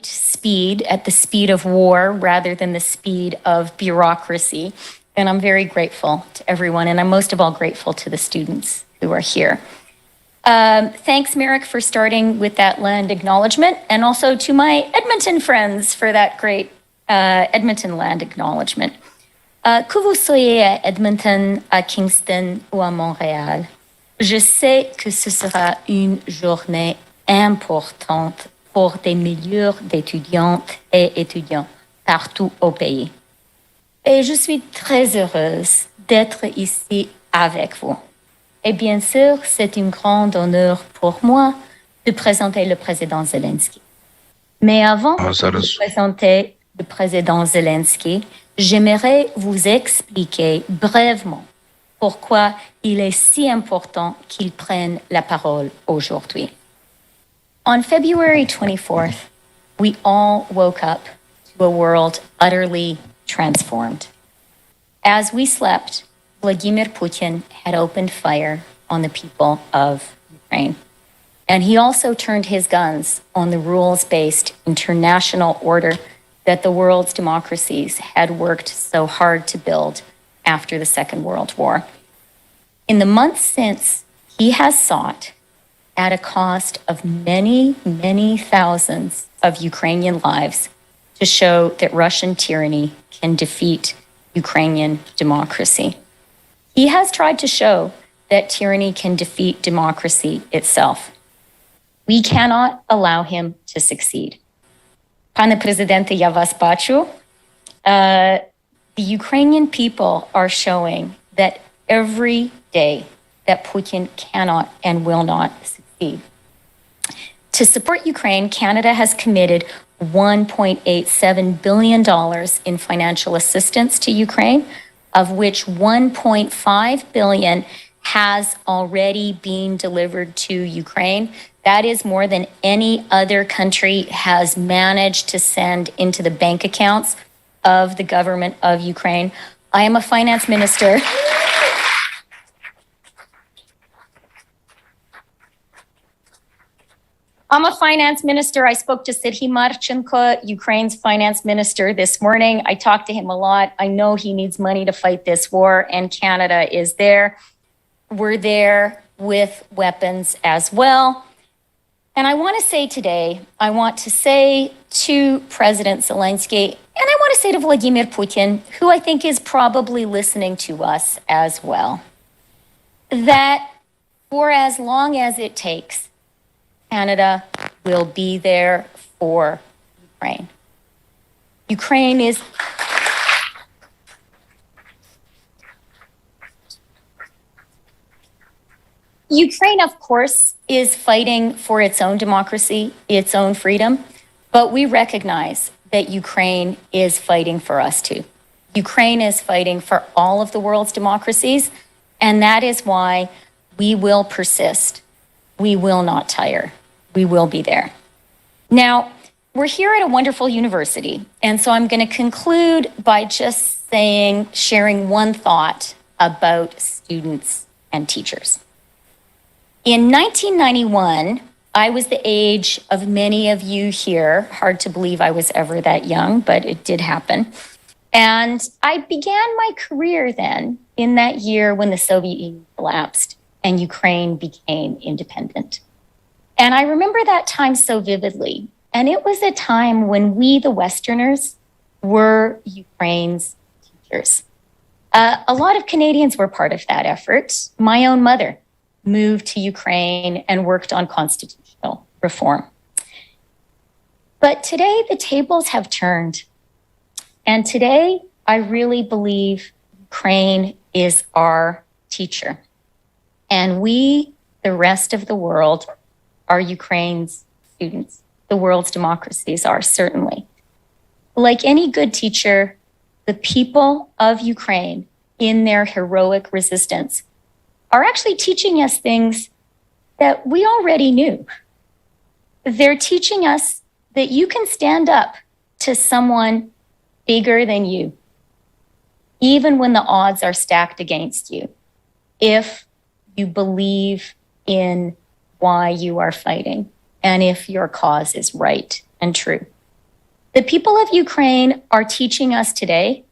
speed, at the speed of war rather than the speed of bureaucracy. And I'm very grateful to everyone, and I'm most of all grateful to the students who are here. Thanks, Meric, for starting with that land acknowledgement, and also to my Edmonton friends for that great Edmonton land acknowledgement. Que vous soyez à Edmonton, à Kingston ou à Montréal, je sais que ce sera une journée importante pour des milliers d'étudiantes et étudiants partout au pays. Et je suis très heureuse d'être ici avec vous. Et bien sûr, c'est un grand honneur pour moi de présenter le président Zelensky. Mais avant de présenter le président Zelensky, j'aimerais vous expliquer brièvement pourquoi il est si important qu'il prenne la parole aujourd'hui. On February 24th, we all woke up to a world utterly transformed. As we slept, Vladimir Putin had opened fire on the people of Ukraine. And he also turned his guns on the rules-based international order that the world's democracies had worked so hard to build after the Second World War. In the months since, he has sought, at a cost of many, many thousands of Ukrainian lives, to show that Russian tyranny can defeat Ukrainian democracy. He has tried to show that tyranny can defeat democracy itself. We cannot allow him to succeed. Panie Presidente, я вас бачу. The Ukrainian people are showing that every day that Putin cannot and will not succeed. To support Ukraine, Canada has committed $1.87 billion in financial assistance to Ukraine, of which $1.5 billion has already been delivered to Ukraine. That is more than any other country has managed to send into the bank accounts of the government of Ukraine. I am a finance minister. I'm a finance minister. I spoke to Serhiy Marchenko, Ukraine's finance minister, this morning. I talked to him a lot. I know he needs money to fight this war, and Canada is there. We're there with weapons as well. And I want to say today, I want to say to President Zelensky, and I want to say to Vladimir Putin, who I think is probably listening to us as well, that for as long as it takes, Canada will be there for Ukraine. Ukraine is... Ukraine, of course, is fighting for its own democracy, its own freedom, but we recognize that Ukraine is fighting for us too. Ukraine is fighting for all of the world's democracies, and that is why we will persist. We will not tire. We will be there. Now, we're here at a wonderful university, and so I'm going to conclude by just sharing one thought about students and teachers. In 1991, I was the age of many of you here. Hard to believe I was ever that young, but it did happen. And I began my career then in that year when the Soviet Union collapsed and Ukraine became independent. And I remember that time so vividly. And it was a time when we, the Westerners, were Ukraine's teachers. A lot of Canadians were part of that effort. My own mother moved to Ukraine and worked on constitutional reform. But today the tables have turned. And today I really believe Ukraine is our teacher. And we, the rest of the world, are Ukraine's students. The world's democracies are, certainly. Like any good teacher, the people of Ukraine, in their heroic resistance, are actually teaching us things that we already knew. They're teaching us that you can stand up to someone bigger than you, even when the odds are stacked against you, if you believe in why you are fighting and if your cause is right and true. The people of Ukraine are teaching us today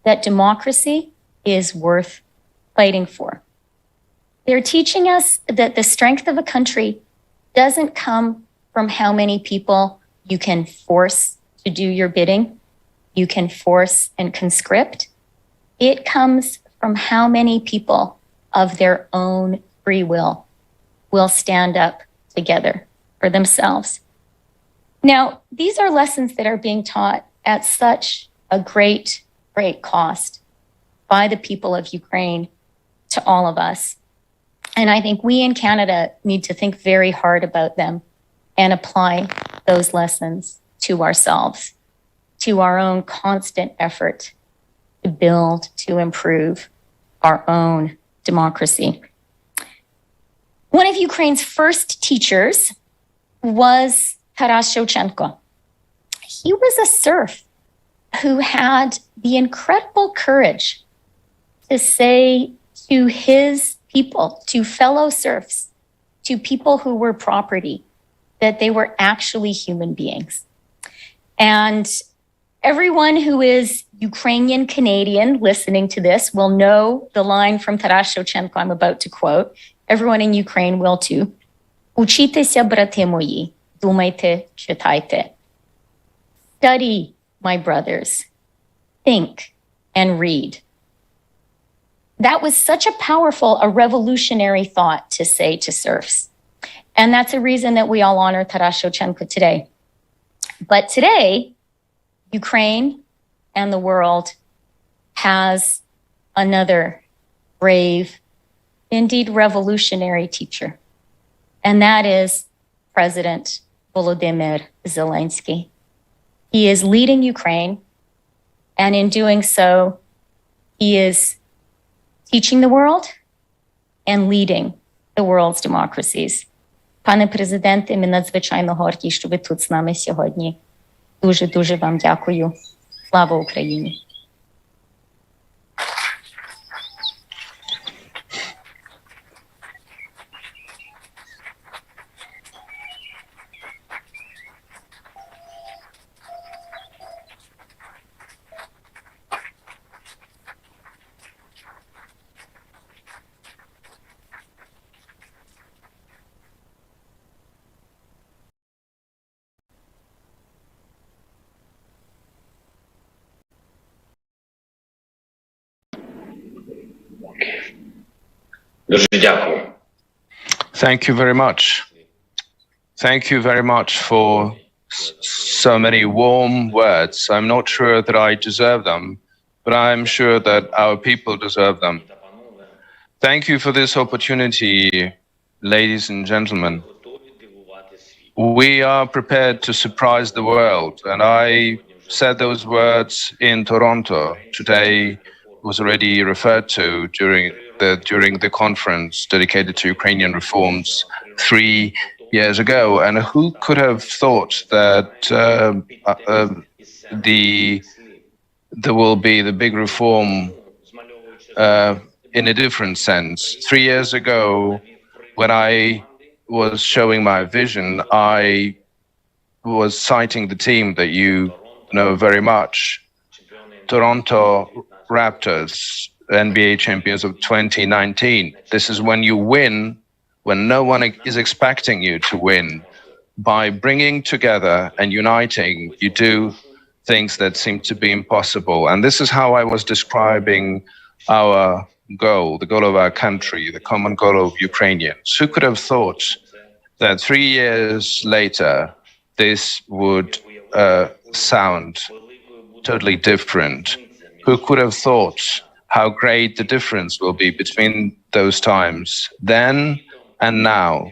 that democracy is worth fighting for. They're teaching us that the strength of a country doesn't come from how many people you can force to do your bidding, you can force and conscript. It comes from how many people of their own free will stand up together for themselves. Now, these are lessons that are being taught at such a great cost by the people of Ukraine to all of us. And I think we in Canada need to think very hard about them and apply those lessons to ourselves, to our own constant effort to build, to improve our own democracy. One of Ukraine's first teachers was Taras Shevchenko. He was a serf who had the incredible courage to say to his people, to fellow serfs, to people who were property, that they were actually human beings. And everyone who is Ukrainian Canadian listening to this will know the line from Taras Shevchenko I'm about to quote. Everyone in Ukraine will too. Учітеся, брати мої, думайте, читайте. Study, my brothers. Think and read. That was such a revolutionary thought to say to serfs. And that's a reason that we all honor Taras Shevchenko today. But today, Ukraine and the world has another brave, indeed revolutionary teacher. And that is President Volodymyr Zelensky. He is leading Ukraine, and in doing so, he is teaching the world and leading the world's democracies. Пане президенте, ми надзвичайно горді, що ви тут з нами сьогодні. Дуже-дуже вам дякую. Слава Україні! Дуже дякую. Thank you very much. Thank you very much for so many warm words. I'm not sure that I deserve them, but I'm sure that our people deserve them. Thank you for this opportunity, ladies and gentlemen. We are prepared to surprise the world, and I said those words in Toronto. Today was already referred to during the conference dedicated to Ukrainian reforms 3 years ago. And who could have thought that there will be the big reform in a different sense? 3 years ago, when I was showing my vision, I was citing the team that you know very much, Toronto Raptors, NBA champions of 2019. This is when you win, when no one is expecting you to win. By bringing together and uniting, you do things that seem to be impossible. And this is how I was describing our goal, the goal of our country, the common goal of Ukrainians. Who could have thought that 3 years later, this would sound totally different? Who could have thought how great the difference will be between those times, then and now,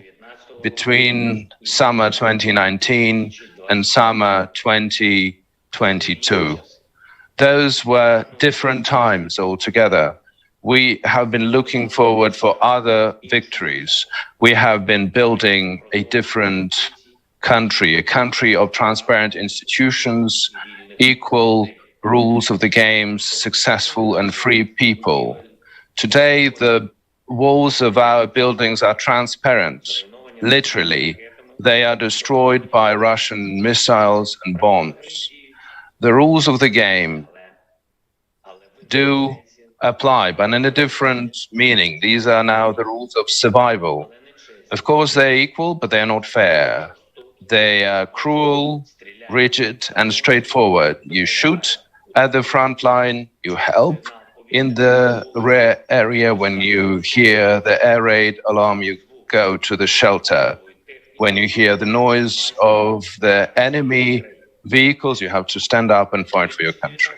between summer 2019 and summer 2022. Those were different times altogether. We have been looking forward for other victories. We have been building a different country, a country of transparent institutions, equal rules of the games, successful and free people. Today, the walls of our buildings are transparent. Literally, they are destroyed by Russian missiles and bombs. The rules of the game do apply, but in a different meaning. These are now the rules of survival. Of course, they're equal, but they're not fair. They are cruel, rigid, and straightforward. You shoot at the front line, you help in the rear area. When you hear the air raid alarm, you go to the shelter. When you hear the noise of the enemy vehicles, you have to stand up and fight for your country.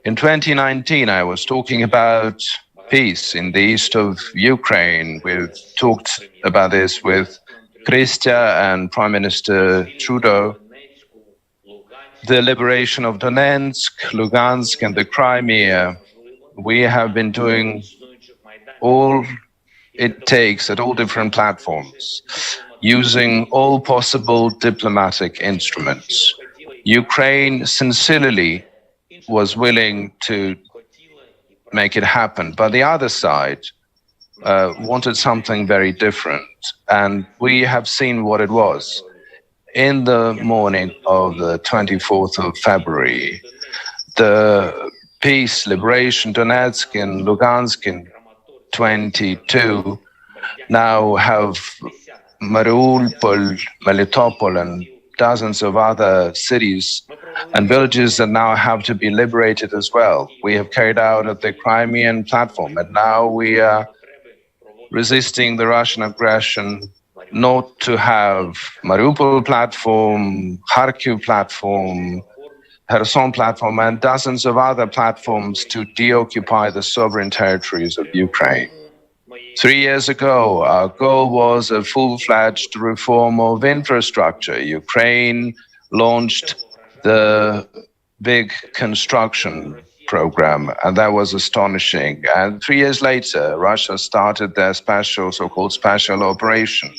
In 2019, I was talking about peace in the east of Ukraine. We've talked about this with Christia and Prime Minister Trudeau. The liberation of Donetsk, Lugansk, and the Crimea. We have been doing all it takes at all different platforms, using all possible diplomatic instruments. Ukraine sincerely was willing to make it happen, but the other side wanted something very different, and we have seen what it was. In the morning of the 24th of February, the peace, liberation, Donetsk and Lugansk in 22 now have Mariupol, Melitopol, and dozens of other cities and villages that now have to be liberated as well. We have carried out at the Crimean platform, and now we are resisting the Russian aggression not to have Mariupol platform, Kharkiv platform, Kherson platform, and dozens of other platforms to deoccupy the sovereign territories of Ukraine. 3 years ago, our goal was a full-fledged reform of infrastructure. Ukraine launched the big construction program, and that was astonishing. And 3 years later, Russia started their so-called special operation.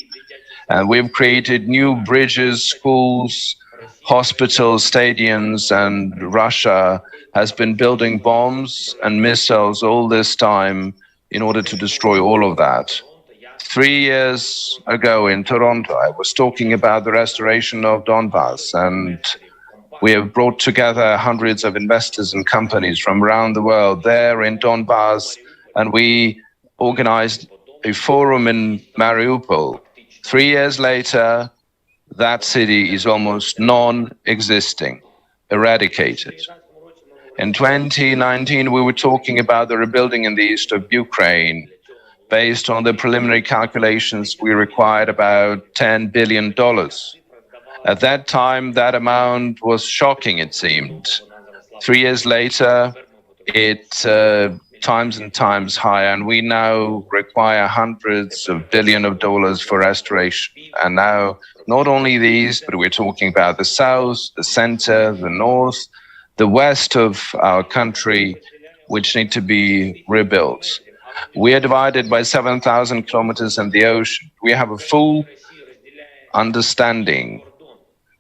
And we've created new bridges, schools, hospitals, stadiums, and Russia has been building bombs and missiles all this time in order to destroy all of that. 3 years ago in Toronto, I was talking about the restoration of Donbass, and we have brought together hundreds of investors and companies from around the world there in Donbass, and we organized a forum in Mariupol. 3 years later, that city is almost non-existing, eradicated. In 2019, we were talking about the rebuilding in the east of Ukraine. Based on the preliminary calculations, we required about $10 billion. At that time, that amount was shocking, it seemed. 3 years later, it's times and times higher, and we now require hundreds of billions of dollars for restoration. And now, not only these, but we're talking about the south, the center, the north, the west of our country, which need to be rebuilt. We are divided by 7,000 kilometers in the ocean. We have a full understanding.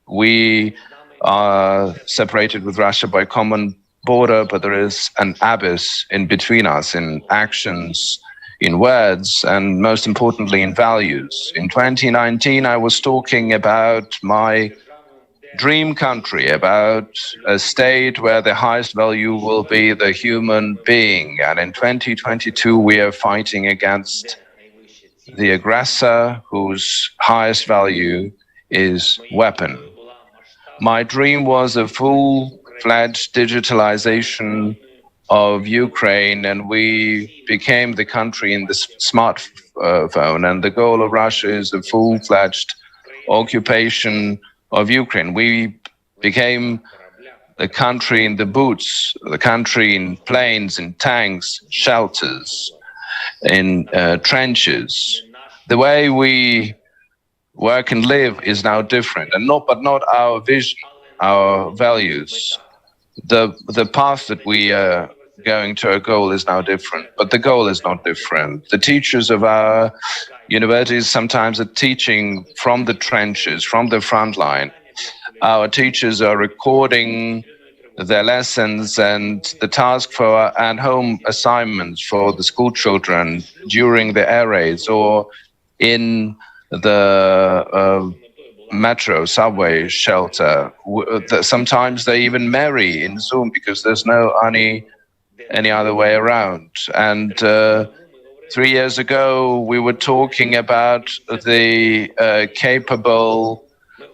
We are separated with Russia by common border, but there is an abyss in between us in actions, in words, and most importantly in values. In 2019, I was talking about my dream country, about a state where the highest value will be the human being. And in 2022, we are fighting against the aggressor whose highest value is weapon. My dream was a full-fledged digitalization of Ukraine, and we became the country in the smartphone. And the goal of Russia is a full-fledged occupation of Ukraine. We became the country in the boots, the country in planes, in tanks, shelters, in trenches. The way we work and live is now different, and not our vision, our values. The path that we are going to our goal is now different, but the goal is not different. The teachers of our universities sometimes are teaching from the trenches, from the front line. Our teachers are recording their lessons and the task for and home assignments for the school children during the air raids or in the metro, subway, shelter. Sometimes they even marry in Zoom because there's no any other way around. And 3 years ago, we were talking about the capable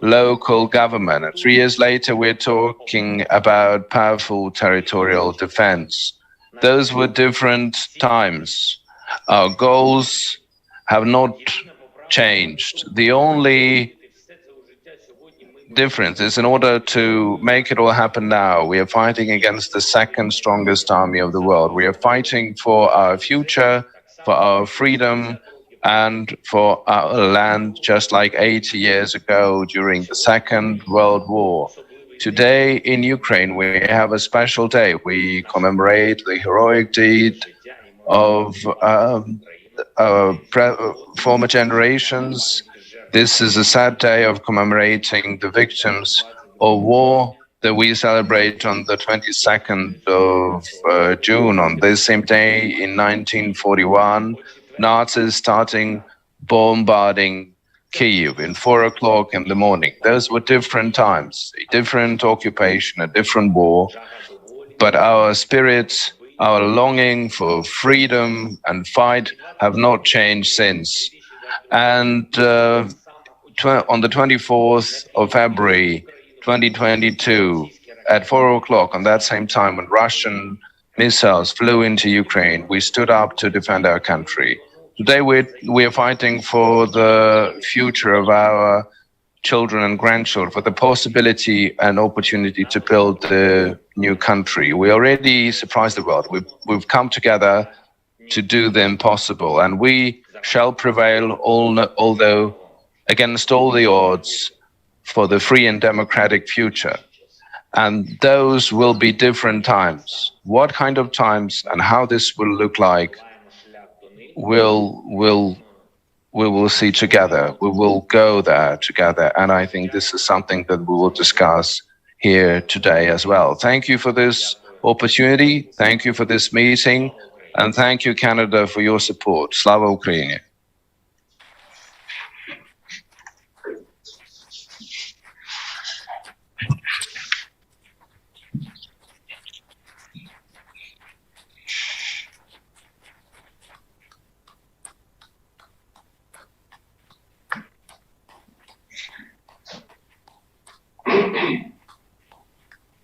local government. And 3 years later, we're talking about powerful territorial defense. Those were different times. Our goals have not changed. The only difference is, in order to make it all happen now, we are fighting against the second strongest army of the world. We are fighting for our future, for our freedom, and for our land, just like 80 years ago during the Second World War. Today in Ukraine, we have a special day. We commemorate the heroic deed of former generations. This is a sad day of commemorating the victims of war that we celebrate on the 22nd of June. On this same day in 1941, Nazis starting bombarding Kyiv in 4 o'clock in the morning. Those were different times, a different occupation, a different war, but our spirits, our longing for freedom and fight have not changed since. And on the 24th of February, 2022, at 4 o'clock, on that same time when Russian missiles flew into Ukraine, we stood up to defend our country. Today we are fighting for the future of our children and grandchildren, for the possibility and opportunity to build a new country. We already surprised the world. We've come together to do the impossible, and we shall prevail, although against all the odds, for the free and democratic future. And those will be different times. What kind of times and how this will look like, we will see together. We will go there together. And I think this is something that we will discuss here today as well. Thank you for this opportunity. Thank you for this meeting. And thank you, Canada, for your support. Slava Ukraini.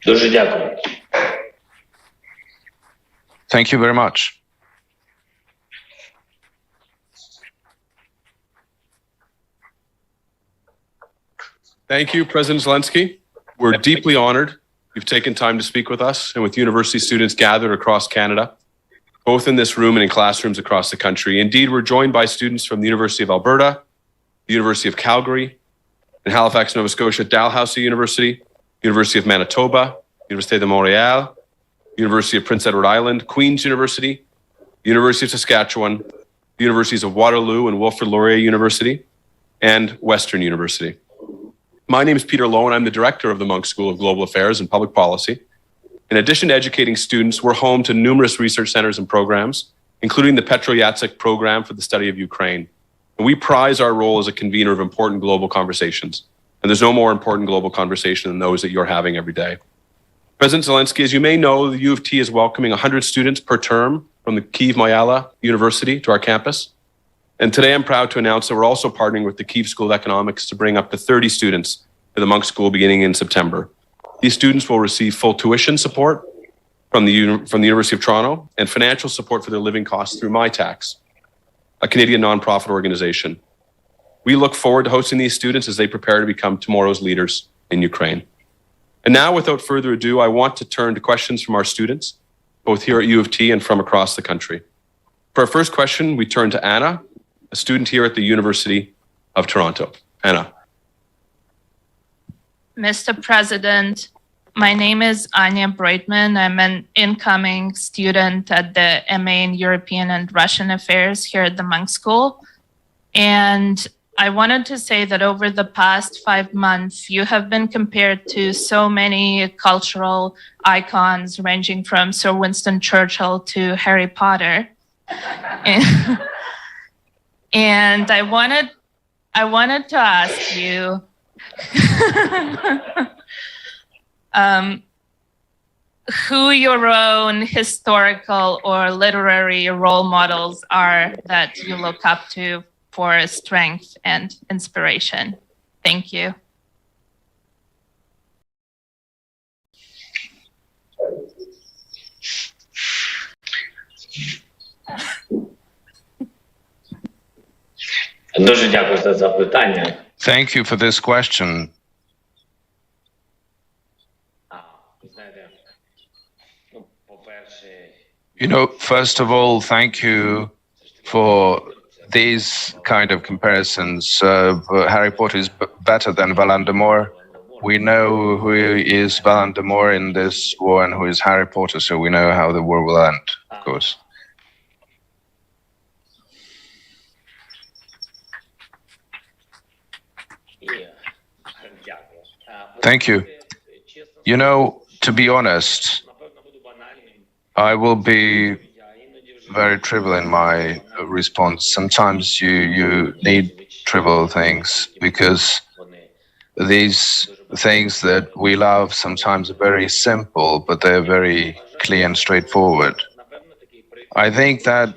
Дуже дякую. Thank you very much. Thank you, President Zelensky. We're deeply honored you've taken time to speak with us and with university students gathered across Canada, both in this room and in classrooms across the country. Indeed, we're joined by students from the University of Alberta, the University of Calgary, in Halifax, Nova Scotia, Dalhousie University, University of Manitoba, Université de Montréal, University of Prince Edward Island, Queen's University, University of Saskatchewan, the Universities of Waterloo and Wilfrid Laurier University, and Western University. My name is Peter Lowe, and I'm the director of the Munk School of Global Affairs and Public Policy. In addition to educating students, we're home to numerous research centers and programs, including the Petro Yatsik program for the study of Ukraine. And we prize our role as a convener of important global conversations. And there's no more important global conversation than those that you're having every day. President Zelensky, as you may know, the U of T is welcoming 100 students per term from the Kyiv-Mohyla University to our campus. And today I'm proud to announce that we're also partnering with the Kyiv School of Economics to bring up to 30 students to the Munk School beginning in September. These students will receive full tuition support from the University of Toronto and financial support for their living costs through MyTax, a Canadian nonprofit organization. We look forward to hosting these students as they prepare to become tomorrow's leaders in Ukraine. And now, without further ado, I want to turn to questions from our students, both here at U of T and from across the country. For our first question, we turn to Anna, a student here at the University of Toronto. Anna. Mr. President, my name is Anya Breitman. I'm an incoming student at the MA in European and Russian Affairs here at the Munk School. And I wanted to say that over the past 5 months, you have been compared to so many cultural icons, ranging from Sir Winston Churchill to Harry Potter. And I wanted to ask you, who your own historical or literary role models are that you look up to for strength and inspiration. Thank you. Дуже дякую за запитання. Thank you for this question. Знаєте, по-перше, You know, first of all, thank you for these kind of comparisons. Harry Potter is better than Volodymyr. We know who is Volodymyr in this war and who is Harry Potter, so we know how the war will end, of course. дякую. Thank you. You know, to be honest, Напевно, буду банальним. I will be very trivial in my response. Sometimes you need trivial things because these things that we love sometimes are very simple, but they're very clear and straightforward. I think that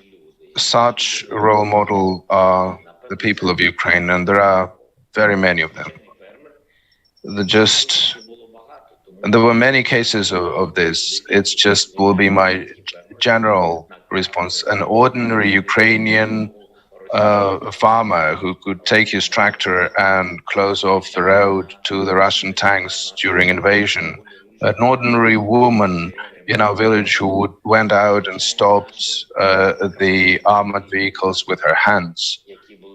such role model are the people of Ukraine, and there are very many of them. And there were many cases of this. It's just will be my general response. An ordinary Ukrainian farmer who could take his tractor and close off the road to the Russian tanks during invasion. An ordinary woman in our village who went out and stopped the armored vehicles with her hands,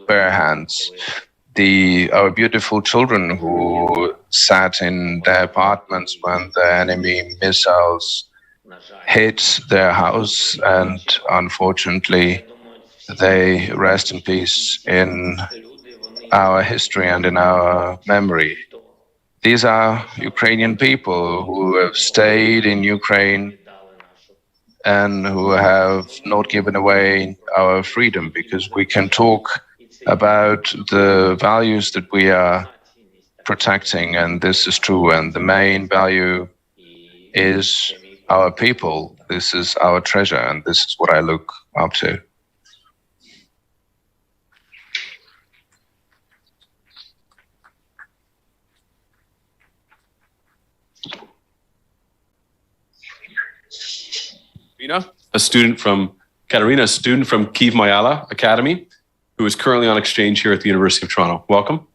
bare hands. Our beautiful children who sat in their apartments when the enemy missiles hit their house, and unfortunately they rest in peace in our history and in our memory. These are Ukrainian people who have stayed in Ukraine and who have not given away our freedom, because we can talk about the values that we are protecting, and this is true, and the main value is our people. This is our treasure, and this is what I look up to. Katerina, a student from Kyiv Mayala Academy, who is currently on exchange here at the University of Toronto. Welcome.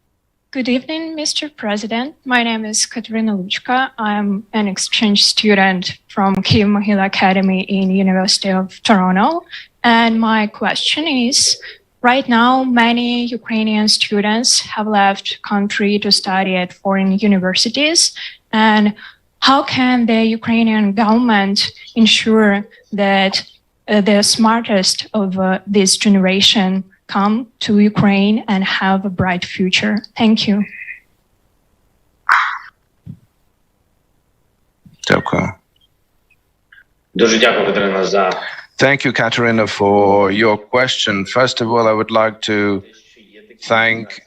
Good evening, Mr. President. My name is Katerina Luchka. I'm an exchange student from Kyiv Mayala Academy in University of Toronto. And my question is, right now, many Ukrainian students have left country to study at foreign universities. And how can the Ukrainian government ensure that the smartest of this generation come to Ukraine and have a bright future? Thank you. Дуже дякую, Катерина, за Thank you, Katerina, for your question. First of all, I would like to thank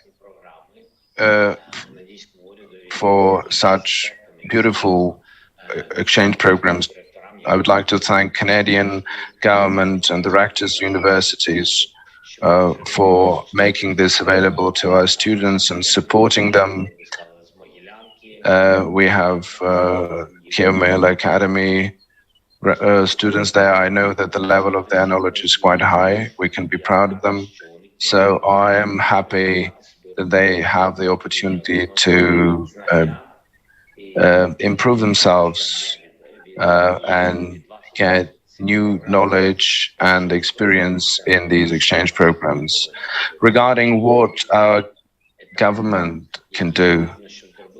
for such beautiful exchange programs. I would like to thank Canadian government and the rectors universities for making this available to our students and supporting them. We have Kyiv Mayala Academy students there. I know that the level of their knowledge is quite high. We can be proud of them. So I am happy that they have the opportunity to improve themselves and get new knowledge and experience in these exchange programs. Regarding what our government can do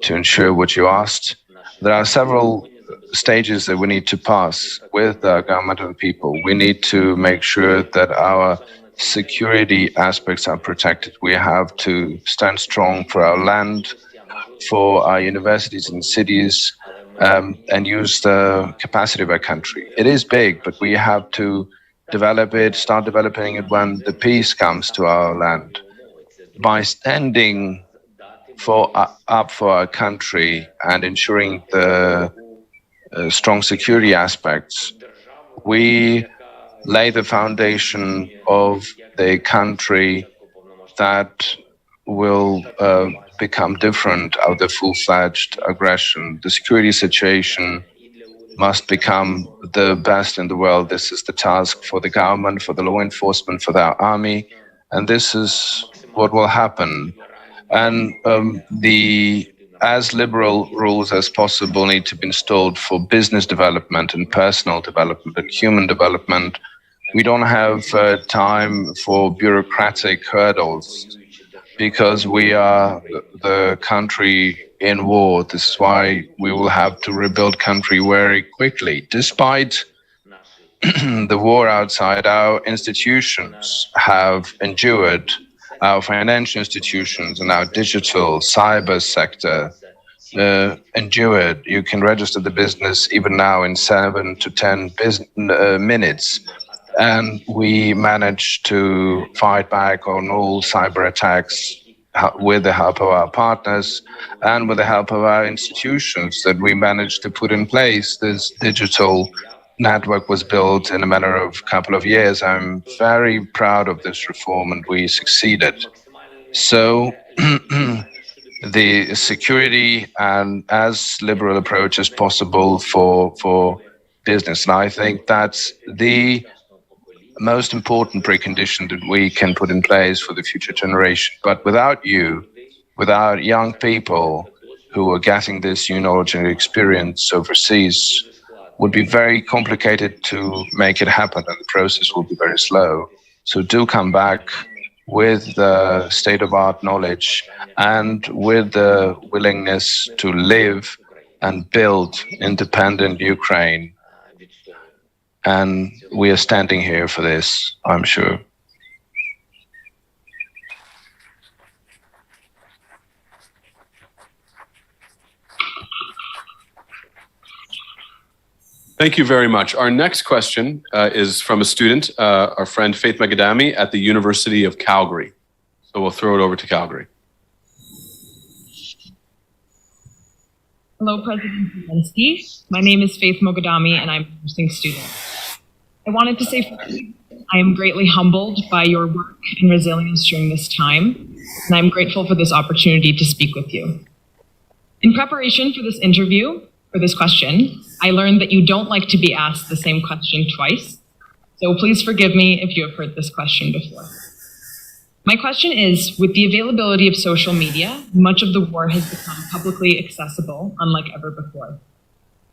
to ensure what you asked, there are several stages that we need to pass with our government and people. We need to make sure that our security aspects are protected. We have to stand strong for our land, for our universities and cities, and use the capacity of our country. It is big, but we have to develop it, start developing it when the peace comes to our land. By standing up for our country and ensuring the strong security aspects, we lay the foundation of the country that will become different out of the full-fledged aggression. The security situation must become the best in the world. This is the task for the government, for the law enforcement, for our army, and this is what will happen. And as liberal rules as possible need to be installed for business development and personal development and human development. We don't have time for bureaucratic hurdles because we are the country in war. This is why we will have to rebuild country very quickly. Despite the war outside, our institutions have endured. Our financial institutions and our digital cyber sector endured. You can register the business even now in 7 to 10 minutes. And we managed to fight back on all cyber attacks with the help of our partners and with the help of our institutions that we managed to put in place. This digital network was built in a matter of a couple of years. I'm very proud of this reform and we succeeded. So the security and as liberal approach as possible for business. And I think that's the most important precondition that we can put in place for the future generation. But without you, without young people who are getting this new knowledge and experience overseas, would be very complicated to make it happen, and the process will be very slow. So do come back with the state-of-art knowledge and with the willingness to live and build independent Ukraine. And we are standing here for this, I'm sure. Thank you very much. Our next question is from a student, our friend Faith Megadami at the University of Calgary. So we'll throw it over to Calgary. Hello, President Zelensky. My name is Faith Mogadami, and I'm a nursing student. I wanted to say I am greatly humbled by your work and resilience during this time, and I'm grateful for this opportunity to speak with you. In preparation for this interview, for this question, I learned that you don't like to be asked the same question twice, so please forgive me if you have heard this question before. My question is, with the availability of social media, much of the war has become publicly accessible, unlike ever before.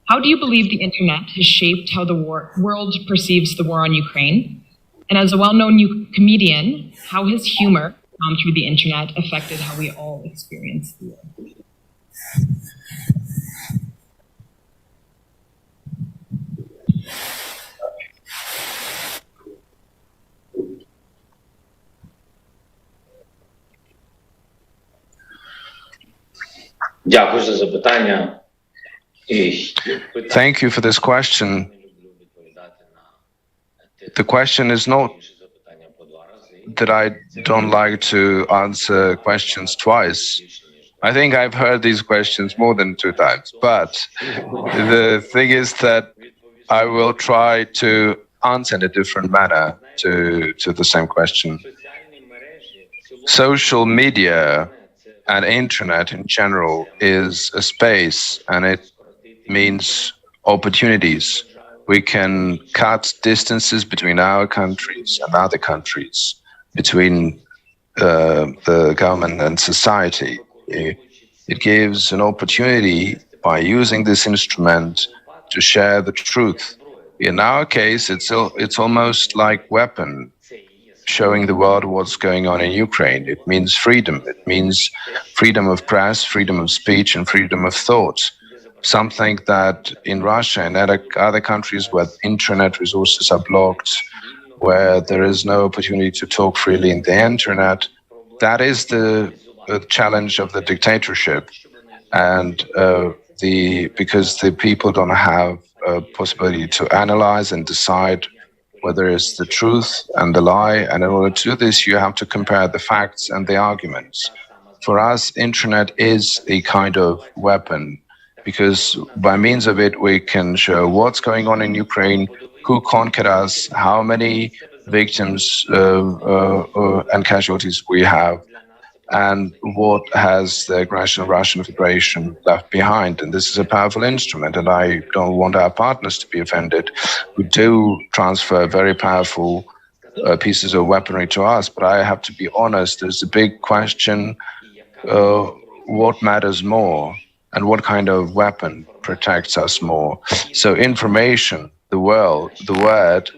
How do you believe the internet has shaped how the world perceives the war on Ukraine? And as a well-known comedian, how has humor found through the internet affected how we all experience the war? Дякую за запитання. Thank you for this question. The question is not that I don't like to answer questions twice. I think I've heard these questions more than 2 times, but the thing is that I will try to answer in a different manner to the same question. Social media and internet in general is a space, and it means opportunities. We can cut distances between our countries and other countries, between the government and society. It gives an opportunity by using this instrument to share the truth. In our case, it's almost like weapon, showing the world what's going on in Ukraine. It means freedom. It means freedom of press, freedom of speech, and freedom of thought. Something that in Russia and other countries where internet resources are blocked, where there is no opportunity to talk freely in the internet, that is the challenge of the dictatorship. And because the people don't have a possibility to analyze and decide whether it's the truth and the lie. And in order to do this, you have to compare the facts and the arguments. for us, internet is a kind of weapon, because by means of it, we can show what's going on in Ukraine, who conquered us, how many victims and casualties we have, and what has the aggression of Russian Federation left behind. And this is a powerful instrument, and I don't want our partners to be offended. We do transfer very powerful pieces of weaponry to us, but I have to be honest, there's a big question, what matters more, and what kind of weapon protects us more? So information, the word,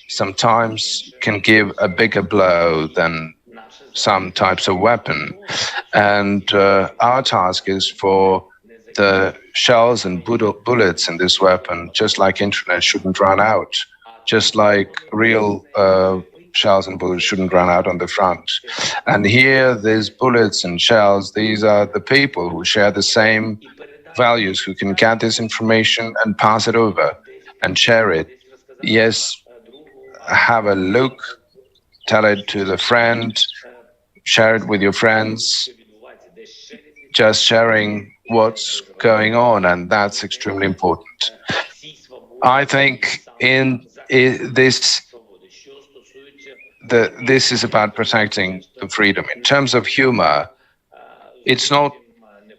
sometimes can give a bigger blow than some types of weapon. And our task is for the shells and bullets in this weapon, just like internet, shouldn't run out, just like real shells and bullets shouldn't run out on the front. And here, these bullets and shells, these are the people who share the same values, who can get this information and pass it over and share it. Yes, have a look, tell it to the friend, share it with your friends, just sharing what's going on, and that's extremely important. I think this is about protecting the freedom. In terms of humor, it's not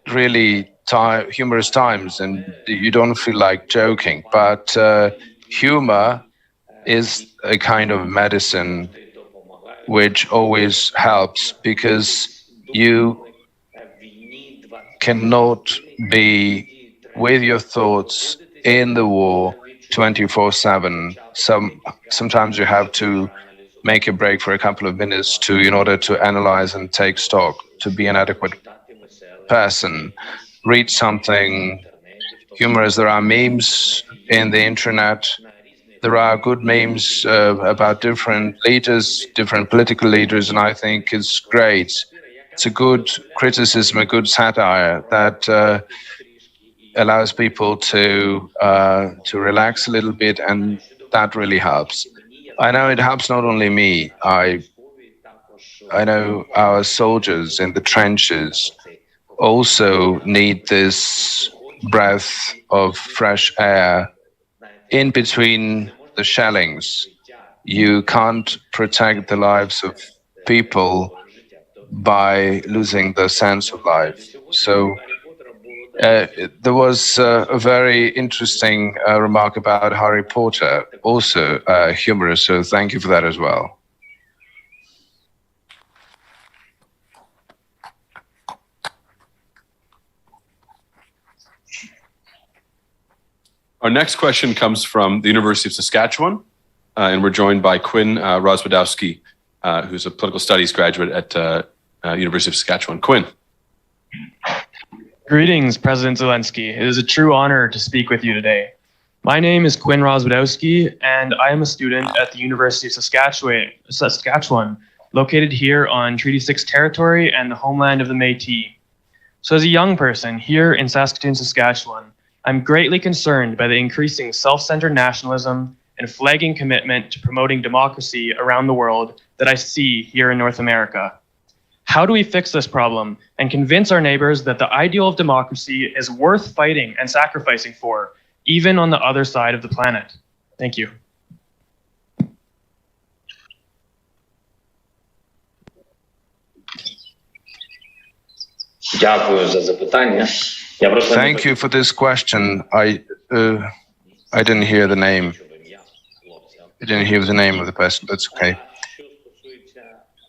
really humorous times, and you don't feel like joking, but humor is a kind of medicine which always helps, because you cannot be with your thoughts in the war 24/7. Sometimes you have to make a break for a couple of minutes in order to analyze and take stock, to be an adequate person. Read something humorous. There are memes in the internet. There are good memes about different leaders, different political leaders, and I think it's great. It's a good criticism, a good satire that allows people to relax a little bit, and that really helps. I know it helps not only me. I know our soldiers in the trenches also need this breath of fresh air in between the shellings. You can't protect the lives of people by losing the sense of life. So there was a very interesting remark about Harry Potter, also humorous, so thank you for that as well. Our next question comes from the University of Saskatchewan, and we're joined by Quinn Rozwadowski, who's a political studies graduate at University of Saskatchewan. Quinn. Greetings, President Zelensky. It is a true honor to speak with you today. My name is Quinn Rozwadowski, and I am a student at the University of Saskatchewan, located here on Treaty 6 territory and the homeland of the Métis. So as a young person here in Saskatoon, Saskatchewan, I'm greatly concerned by the increasing self-centered nationalism and flagging commitment to promoting democracy around the world that I see here in North America. How do we fix this problem and convince our neighbors that the ideal of democracy is worth fighting and sacrificing for, even on the other side of the planet? Thank you. Дякую за запитання. Thank you for this question. I didn't hear the name. I didn't hear the name of the person. That's okay.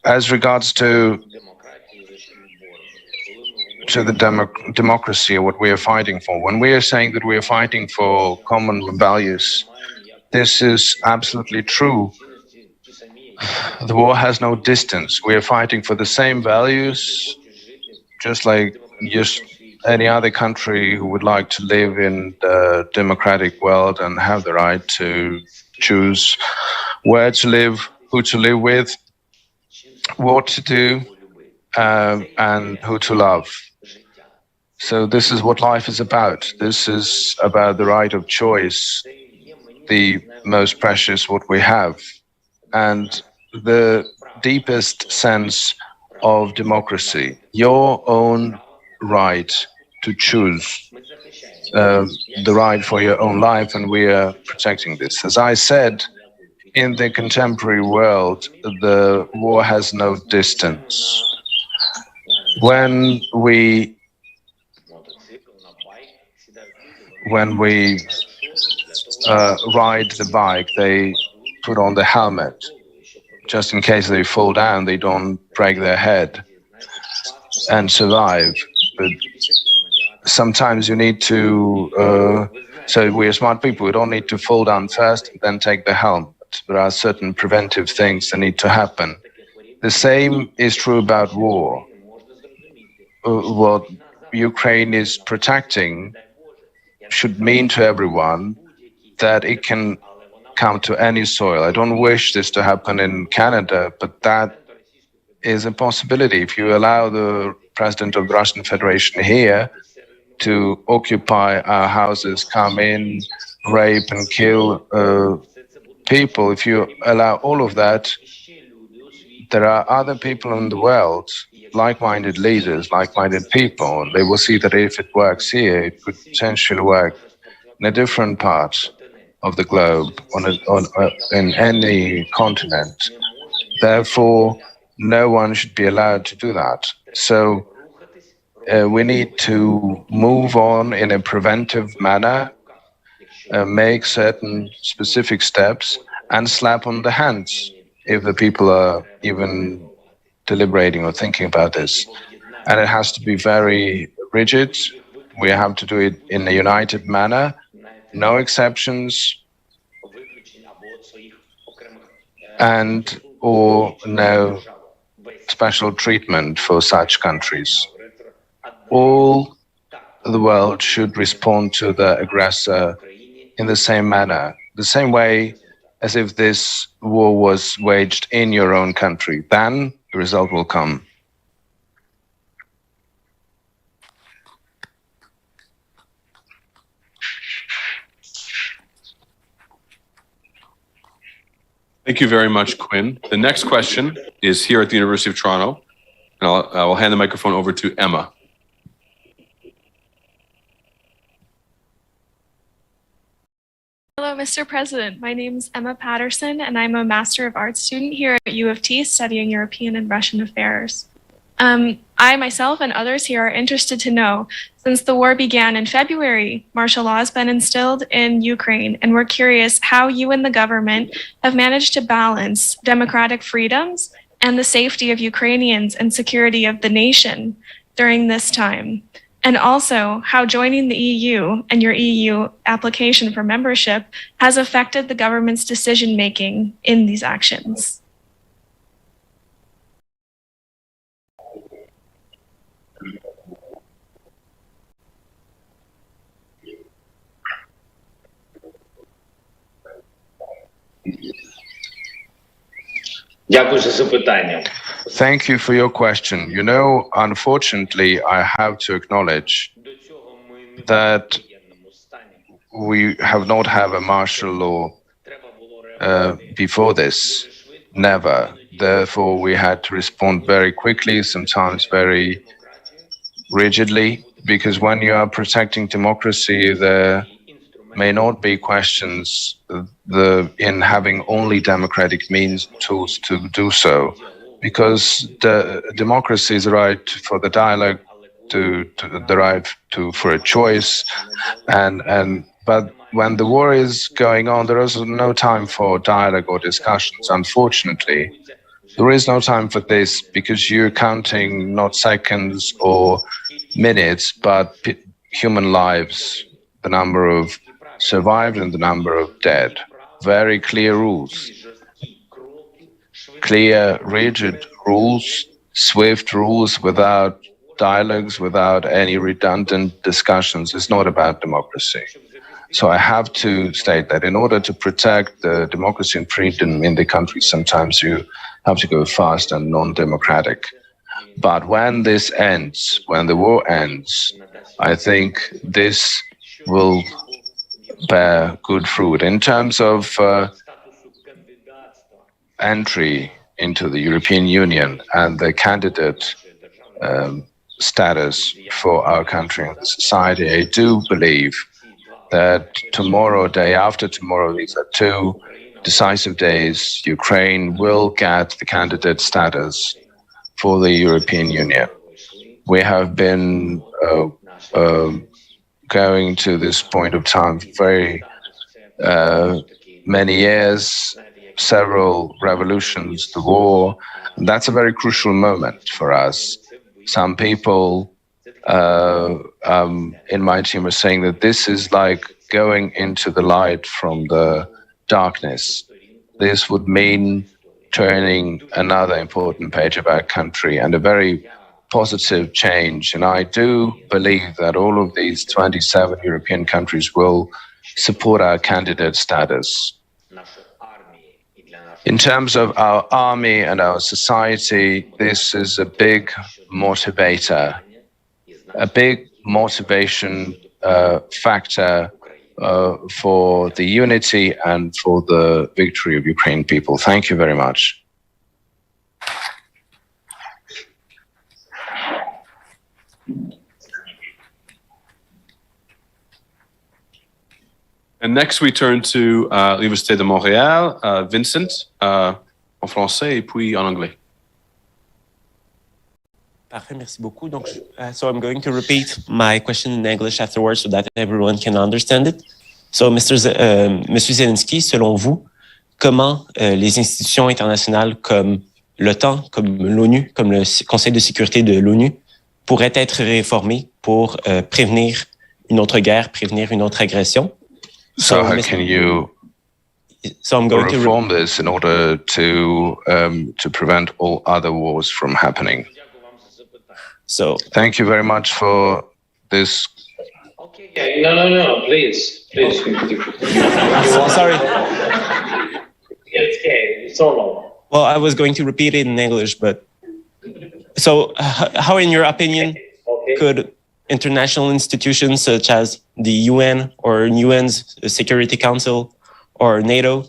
As regards to the democracy, what we are fighting for, when we are saying that we are fighting for common values, this is absolutely true. The war has no distance. We are fighting for the same values, just like any other country who would like to live in the democratic world and have the right to choose where to live, who to live with, what to do, and who to love. So this is what life is about. This is about the right of choice, the most precious what we have. And the deepest sense of democracy, your own right to choose the right for your own life, and we are protecting this. As I said, in the contemporary world, the war has no distance. When we ride the bike, they put on the helmet. Just in case they fall down, they don't break their head and survive. But sometimes you need to, so we're smart people, we don't need to fall down first and then take the helmet. There are certain preventive things that need to happen. The same is true about war. What Ukraine is protecting should mean to everyone that it can come to any soil. I don't wish this to happen in Canada, but that is a possibility. If you allow the president of the Russian Federation here to occupy our houses, come in, rape and kill people, if you allow all of that, there are other people in the world, like-minded leaders, like-minded people, and they will see that if it works here, it could potentially work in a different part of the globe, in any continent. Therefore, no one should be allowed to do that. So we need to move on in a preventive manner, make certain specific steps, and slap on the hands if the people are even deliberating or thinking about this. And it has to be very rigid. We have to do it in a united manner, no exceptions, and or no special treatment for such countries. All the world should respond to the aggressor in the same manner, the same way as if this war was waged in your own country. Then the result will come. Thank you very much, Quinn. The next question is here at the University of Toronto, and I will hand the microphone over to Emma. Hello, Mr. President. My name is Emma Patterson, and I'm a Master of Arts student here at U of T studying European and Russian affairs. I myself and others here are interested to know, since the war began in February, martial law has been instilled in Ukraine, and we're curious how you and the government have managed to balance democratic freedoms and the safety of Ukrainians and security of the nation during this time. And also how joining the EU and your EU application for membership has affected the government's decision-making in these actions. Дякую за запитання. Thank you for your question. You know, unfortunately, I have to acknowledge that we have not had a martial law before this, never. Therefore, we had to respond very quickly, sometimes very rigidly, because when you are protecting democracy, there may not be questions in having only democratic means and tools to do so, because the democracy is the right for the dialogue, to the right for a choice, but when the war is going on, there is no time for dialogue or discussions. Unfortunately, there is no time for this, because you're counting not seconds or minutes, but human lives, the number of survived and the number of dead. Very clear rules. Clear, rigid rules, swift rules without dialogues, without any redundant discussions. It's not about democracy. So I have to state that in order to protect the democracy and freedom in the country, sometimes you have to go fast and non-democratic. But when this ends, when the war ends, I think this will bear good fruit. In terms of entry into the European Union and the candidate status for our country and society, I do believe that tomorrow, day after tomorrow, these are two decisive days. Ukraine will get the candidate status for the European Union. We have been going to this point of time for very many years, several revolutions, the war. And that's a very crucial moment for us. Some people in my team are saying that this is like going into the light from the darkness. This would mean turning another important page of our country and a very positive change. And I do believe that all of these 27 European countries will support our candidate status. In terms of our army and our society, this is a big motivator, a big motivation factor for the unity and for the victory of Ukrainian people. Thank you very much. And next we turn to Université de Montréal, Vincent, en français et puis en anglais. Parfait, merci beaucoup. Donc, so I'm going to repeat my question in English afterwards so that everyone can understand it. So, Monsieur Zelensky, selon vous, comment les institutions internationales comme l'OTAN, comme l'ONU, comme le Conseil de sécurité de l'ONU pourraient être réformées pour prévenir une autre guerre, prévenir une autre agression? So how can you reform this in order to prevent all other wars from happening? So thank you very much for this. Okay, no, please. Well, sorry. It's all over. Well, I was going to repeat it in English, but so how, in your opinion, could international institutions such as the UN or UN's Security Council or NATO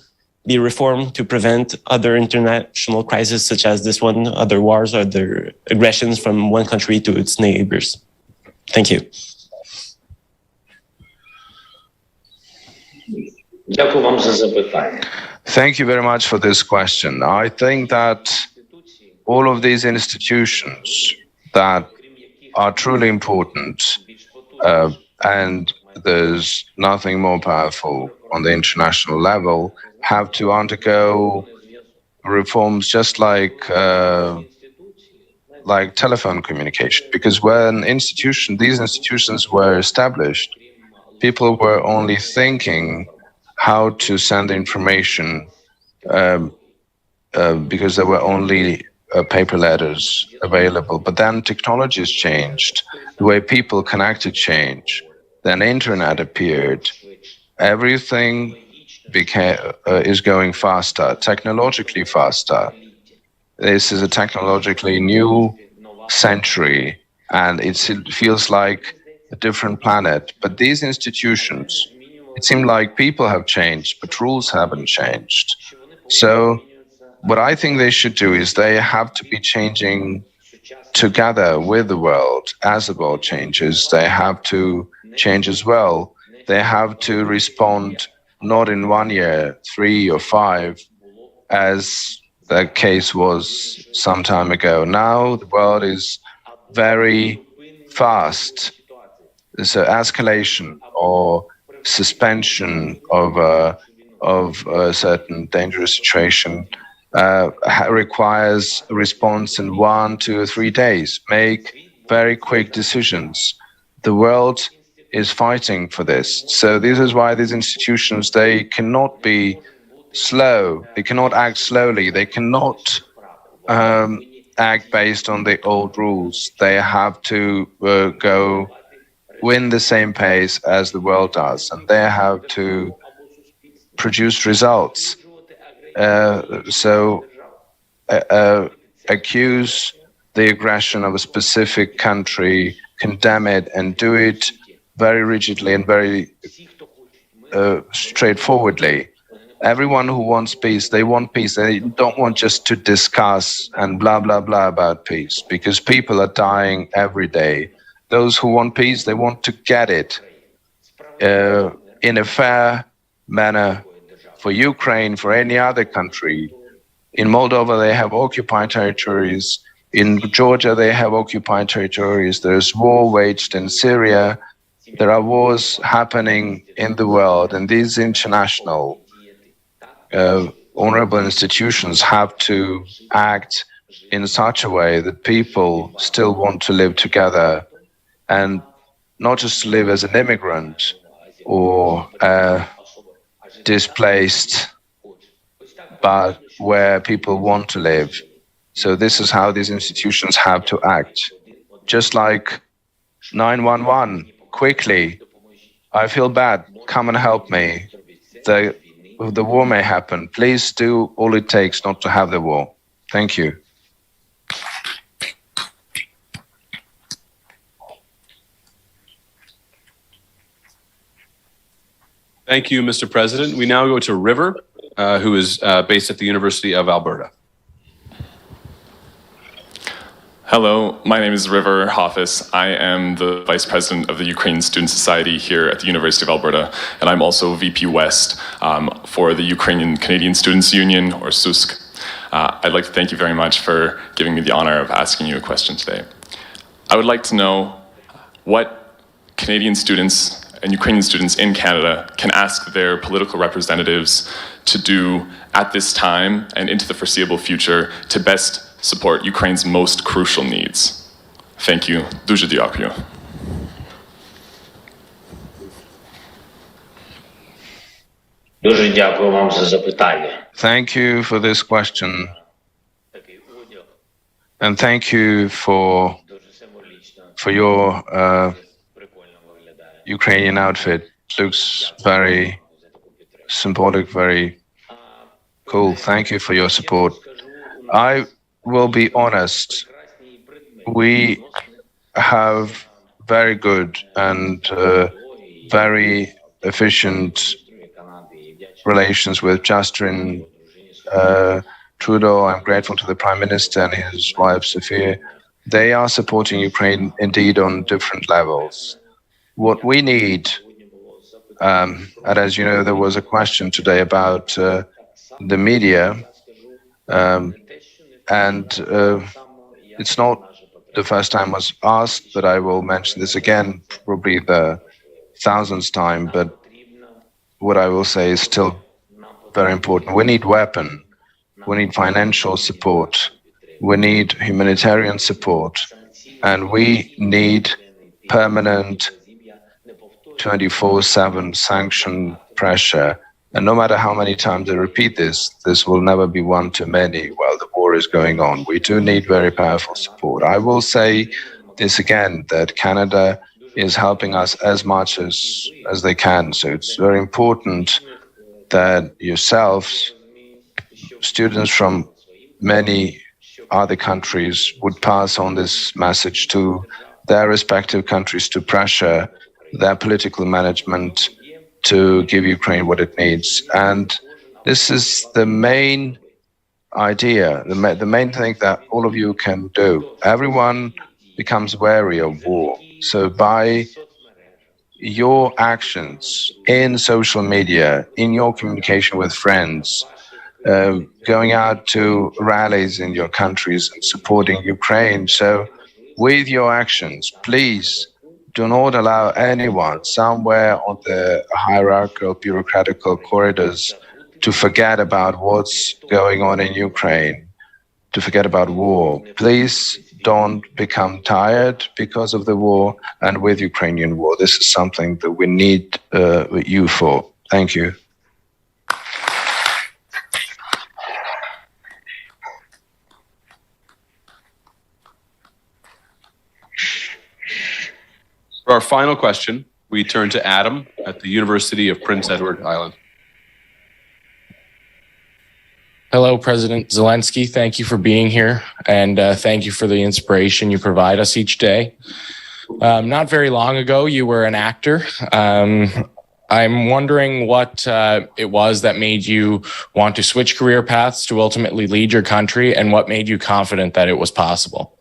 be reformed to prevent other international crises such as this one, other wars, other aggressions from one country to its neighbors? Thank you. Thank you very much for this question. I think that all of these institutions that are truly important, and there's nothing more powerful on the international level, have to undergo reforms just like telephone communication. Because when these institutions were established, people were only thinking how to send information because there were only paper letters available. But then technologies changed, the way people connected changed, then internet appeared, everything is going faster, technologically faster. This is a technologically new century, and it feels like a different planet. But these institutions, it seemed like people have changed, but rules haven't changed. So what I think they should do is they have to be changing together with the world. As the world changes, they have to change as well. They have to respond not in 1 year, 3 or 5, as the case was some time ago. Now the world is very fast. There's an escalation or suspension of a certain dangerous situation requires a response in 1, 2 or 3 days. Make very quick decisions. The world is fighting for this. So this is why these institutions, they cannot be slow. They cannot act slowly. They cannot act based on the old rules. They have to go win the same pace as the world does, and they have to produce results. Accuse the aggression of a specific country, condemn it, and do it very rigidly and very straightforwardly. Everyone who wants peace, they want peace. They don't want just to discuss and blah, blah, blah about peace, because people are dying every day. Those who want peace, they want to get it in a fair manner for Ukraine, for any other country. In Moldova, they have occupied territories. In Georgia, they have occupied territories. There's war waged in Syria. There are wars happening in the world, and these international honorable institutions have to act in such a way that people still want to live together, and not just to live as an immigrant or displaced, but where people want to live. So this is how these institutions have to act. Just like 911, quickly, I feel bad, come and help me. The war may happen. Please do all it takes not to have the war. Thank you. Thank you, Mr. President. We now go to River, who is based at the University of Alberta. Hello, my name is River Hoffis. I am the Vice President of the Ukrainian Student Society here at the University of Alberta, and I'm also VP West for the Ukrainian Canadian Students Union, or SUSK. I'd like to thank you very much for giving me the honor of asking you a question today. I would like to know what Canadian students and Ukrainian students in Canada can ask their political representatives to do at this time and into the foreseeable future to best support Ukraine's most crucial needs. Thank you. Дуже дякую. Дуже дякую вам за запитання. Thank you for this question. And thank you for your Ukrainian outfit. It looks very symbolic, very cool. Thank you for your support. I will be honest. We have very good and very efficient relations with Justin Trudeau. I'm grateful to the Prime Minister and his wife, Sophia. They are supporting Ukraine indeed on different levels. What we need, and as you know, there was a question today about the media, and it's not the first time was asked, but I will mention this again, probably the thousandth time, but what I will say is still very important. We need weapons. We need financial support, we need humanitarian support, and we need permanent 24/7 sanction pressure. And no matter how many times I repeat this, this will never be one too many while the war is going on. We do need very powerful support. I will say this again, that Canada is helping us as much as they can. So it's very important that yourselves, students from many other countries, would pass on this message to their respective countries to pressure their political management to give Ukraine what it needs. And this is the main idea, the main thing that all of you can do. Everyone becomes wary of war. So by your actions in social media, in your communication with friends, going out to rallies in your countries and supporting Ukraine. So with your actions, please do not allow anyone somewhere on the hierarchical bureaucratical corridors to forget about what's going on in Ukraine, to forget about war. Please don't become tired because of the war and with Ukrainian war. This is something that we need you for. Thank you. For our final question, we turn to Adam at the University of Prince Edward Island. Hello, President Zelensky. Thank you for being here, and thank you for the inspiration you provide us each day. Not very long ago, you were an actor. I'm wondering what it was that made you want to switch career paths to ultimately lead your country, and what made you confident that it was possible.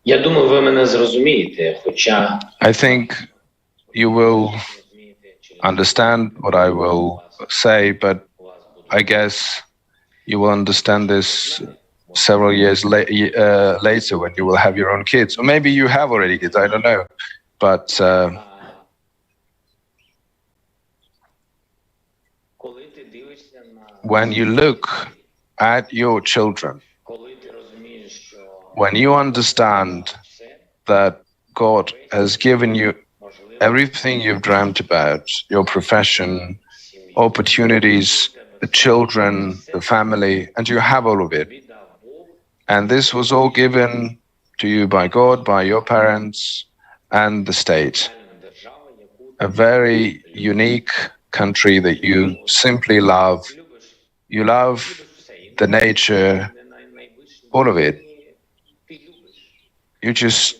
Я думаю, ви мене зрозумієте, хоча I think you will understand what I will say, but I guess you will understand this several years later when you will have your own kids. Or maybe you have already kids, I don't know. But коли ти дивишся на when you look at your children, коли ти розумієш, що when you understand that God has given you everything you've dreamt about, your profession, opportunities, the children, the family, and you have all of it. And this was all given to you by God, by your parents, and the state. A very unique country that you simply love. You love the nature, all of it. You just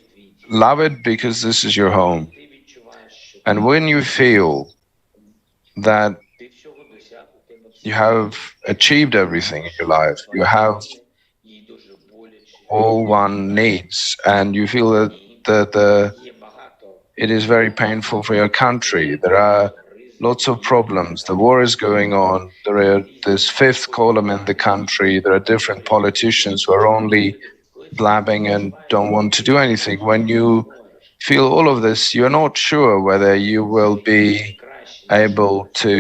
love it because this is your home. And when you feel that you have achieved everything in your life, you have all one needs, and you feel that it is very painful for your country. There are lots of problems. The war is going on. There are this fifth column in the country. There are different politicians who are only blabbing and don't want to do anything. When you feel all of this, you're not sure whether you will be able to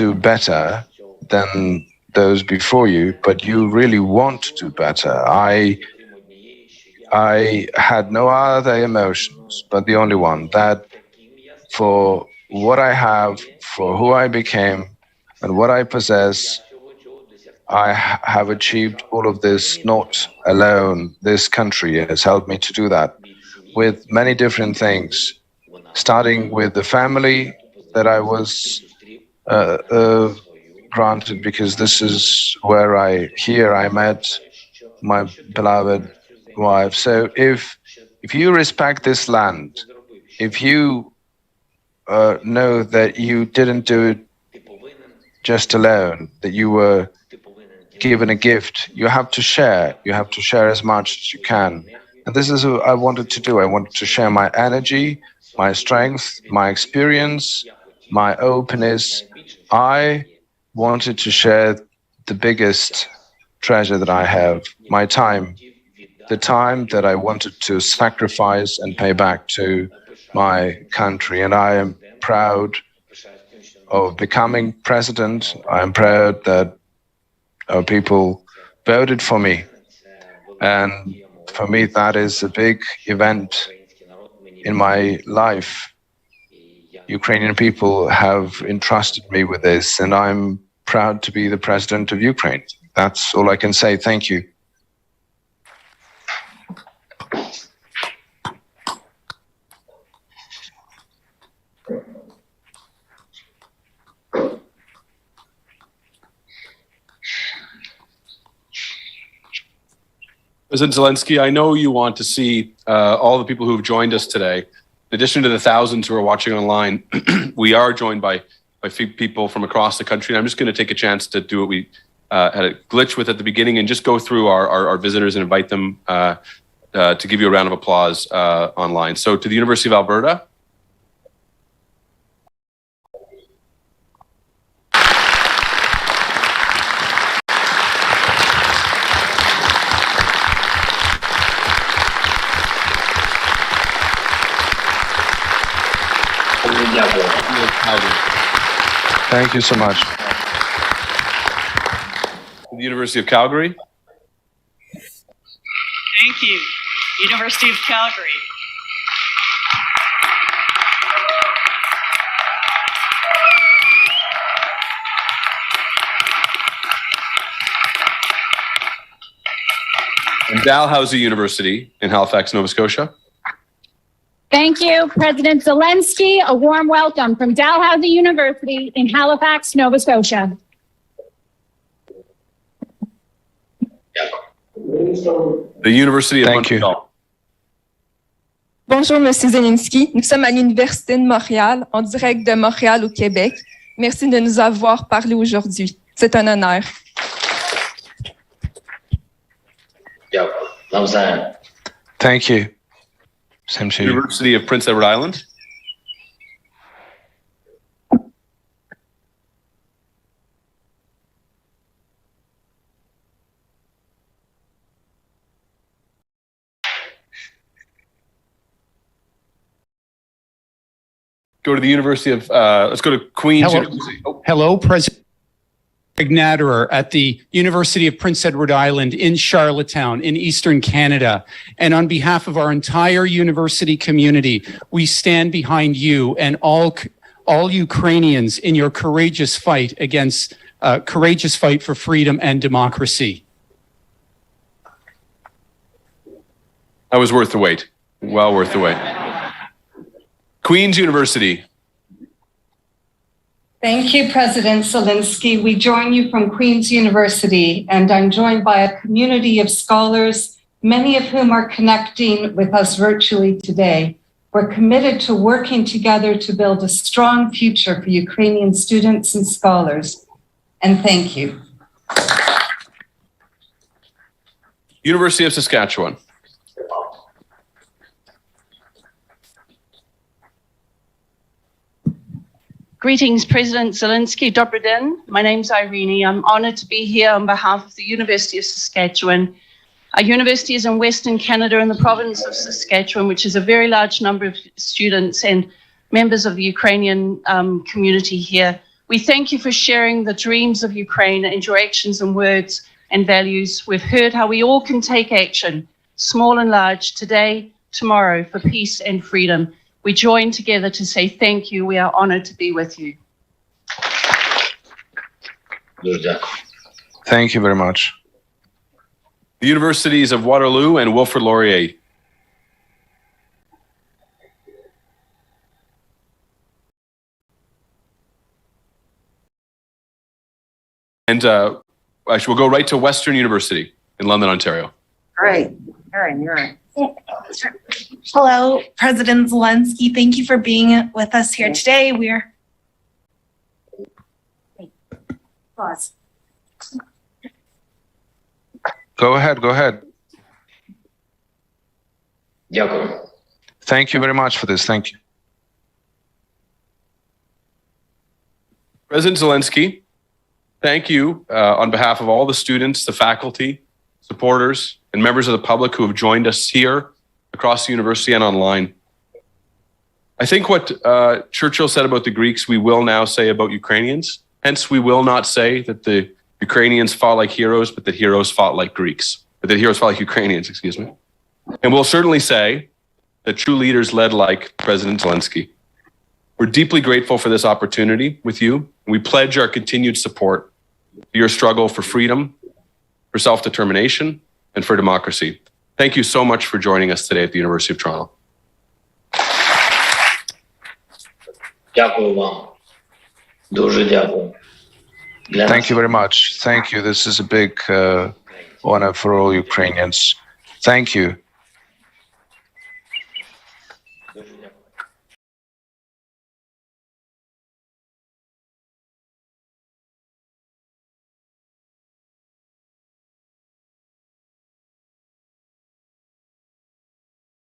do better than those before you, but you really want to do better. I had no other emotions but the only one, that for what I have, for who I became, and what I possess, I have achieved all of this not alone. This country has helped me to do that with many different things, starting with the family that I was granted, because this is where I met my beloved wife. So if you respect this land, if you know that you didn't do it just alone, that you were given a gift, you have to share. You have to share as much as you can. And this is what I wanted to do. I wanted to share my energy, my strength, my experience, my openness. I wanted to share the biggest treasure that I have, my time, the time that I wanted to sacrifice and pay back to my country. And I am proud of becoming president. I am proud that our people voted for me. And for me, that is a big event in my life. Ukrainian people have entrusted me with this, and I'm proud to be the president of Ukraine. That's all I can say. Thank you. President Zelensky, I know you want to see all the people who have joined us today. In addition to the thousands who are watching online, we are joined by people from across the country. And I'm just going to take a chance to do what we had a glitch with at the beginning and just go through our visitors and invite them to give you a round of applause online. So to the University of Alberta. Thank you so much. The University of Calgary. Thank you. University of Calgary. And Dalhousie University in Halifax, Nova Scotia. Thank you, President Zelensky. A warm welcome from Dalhousie University in Halifax, Nova Scotia. The University of Montreal. Bonjour, Monsieur Zelensky. Nous sommes à l'Université de Montréal, en direct de Montréal au Québec. Merci de nous avoir parlé aujourd'hui. C'est un honneur. Thank you. Same to you. University of Prince Edward Island. Go to the University of, let's go to Queen's University. Hello, President Natterer at the University of Prince Edward Island in Charlottetown in Eastern Canada. And on behalf of our entire university community, we stand behind you and all Ukrainians in your courageous fight for freedom and democracy. That was worth the wait. Well worth the wait. Queen's University. Thank you, President Zelensky. We join you from Queen's University, and I'm joined by a community of scholars, many of whom are connecting with us virtually today. We're committed to working together to build a strong future for Ukrainian students and scholars. And thank you. University of Saskatchewan. Greetings, President Zelensky. Dobry den. My name's Irene. I'm honored to be here on behalf of the University of Saskatchewan. Our university is in Western Canada in the province of Saskatchewan, which is a very large number of students and members of the Ukrainian community here. We thank you for sharing the dreams of Ukraine and your actions and words and values. We've heard how we all can take action, small and large, today, tomorrow, for peace and freedom. We join together to say thank you. We are honored to be with you. Thank you very much. The Universities of Waterloo and Wilfrid Laurier. And actually, we'll go right to Western University in London, Ontario. Great. Aaron, you're right. Hello, President Zelensky. Thank you for being with us here today. Pause. Go ahead. Дякую. Thank you very much for this. Thank you. President Zelensky, thank you on behalf of all the students, the faculty, supporters, and members of the public who have joined us here across the university and online. I think what Churchill said about the Greeks, we will now say about Ukrainians. Hence, we will not say that the Ukrainians fought like heroes, but that heroes fought like Greeks. But that heroes fought like Ukrainians, excuse me. And we'll certainly say that true leaders led like President Zelensky. We're deeply grateful for this opportunity with you. We pledge our continued support for your struggle for freedom, for self-determination, and for democracy. Thank you so much for joining us today at the University of Toronto. Дякую вам. Дуже дякую. Thank you very much. Thank you. This is a big honor for all Ukrainians. Thank you.